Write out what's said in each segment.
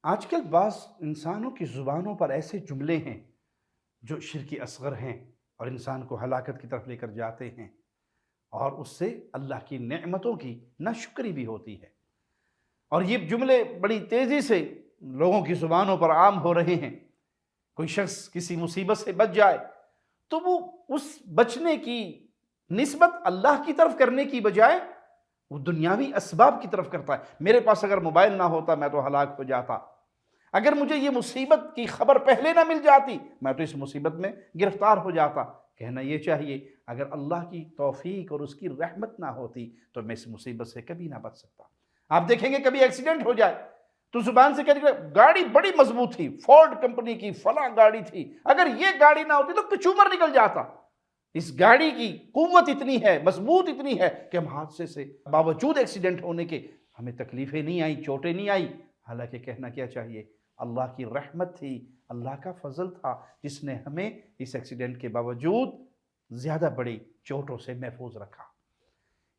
آج کل بعض انسانوں کی زبانوں پر ایسے جملے ہیں جو شرک اصغر ہیں اور انسان کو ہلاکت کی طرف لے کر جاتے ہیں، اور اس سے اللہ کی نعمتوں کی ناشکری بھی ہوتی ہے۔ اور یہ جملے بڑی تیزی سے لوگوں کی زبانوں پر عام ہو رہے ہیں۔ کوئی شخص کسی مصیبت سے بچ جائے تو وہ اس بچنے کی نسبت اللہ کی طرف کرنے کی بجائے وہ دنیاوی اسباب کی طرف کرتا ہے۔ میرے پاس اگر موبائل نہ ہوتا میں تو ہلاک ہو جاتا، اگر مجھے یہ مصیبت کی خبر پہلے نہ مل جاتی میں تو اس مصیبت میں گرفتار ہو جاتا۔ کہنا یہ چاہیے اگر اللہ کی توفیق اور اس کی رحمت نہ ہوتی تو میں اس مصیبت سے کبھی نہ بچ سکتا۔ آپ دیکھیں گے کبھی ایکسیڈنٹ ہو جائے تو زبان سے کہتے ہیں گاڑی بڑی مضبوط تھی، فورڈ کمپنی کی فلاں گاڑی تھی، اگر یہ گاڑی نہ ہوتی تو کچومر نکل جاتا۔ اس گاڑی کی قوت اتنی ہے، مضبوط اتنی ہے کہ ہم حادثے سے باوجود ایکسیڈنٹ ہونے کے ہمیں تکلیفیں نہیں آئیں، چوٹیں نہیں آئیں۔ حالانکہ کہنا کیا چاہیے، اللہ کی رحمت تھی، اللہ کا فضل تھا جس نے ہمیں اس ایکسیڈنٹ کے باوجود زیادہ بڑی چوٹوں سے محفوظ رکھا۔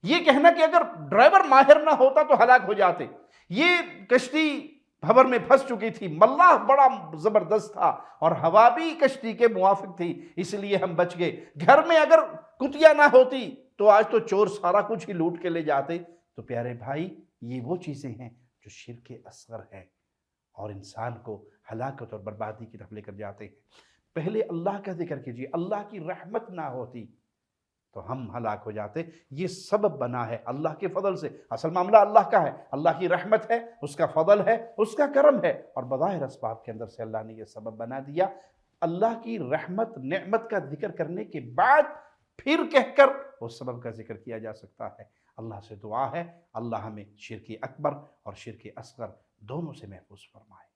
یہ کہنا کہ اگر ڈرائیور ماہر نہ ہوتا تو ہلاک ہو جاتے، یہ کشتی بھور میں پھنس چکی تھی، ملاح بڑا زبردست تھا اور ہوا بھی کشتی کے موافق تھی اس لیے ہم بچ گئے، گھر میں اگر کتیا نہ ہوتی تو آج تو چور سارا کچھ ہی لوٹ کے لے جاتے۔ تو پیارے بھائی، یہ وہ چیزیں ہیں جو شرک اصغر ہے اور انسان کو ہلاکت اور بربادی کی طرف لے کر جاتے ہیں۔ پہلے اللہ کا ذکر کیجیے، اللہ کی رحمت نہ ہوتی تو ہم ہلاک ہو جاتے۔ یہ سبب بنا ہے اللہ کے فضل سے، اصل معاملہ اللہ کا ہے، اللہ کی رحمت ہے، اس کا فضل ہے، اس کا کرم ہے، اور بظاہر اسباب کے اندر سے اللہ نے یہ سبب بنا دیا۔ اللہ کی رحمت نعمت کا ذکر کرنے کے بعد پھر کہہ کر اس سبب کا ذکر کیا جا سکتا ہے۔ اللہ سے دعا ہے اللہ ہمیں شرک اکبر اور شرک اصغر دونوں سے محفوظ فرمائے۔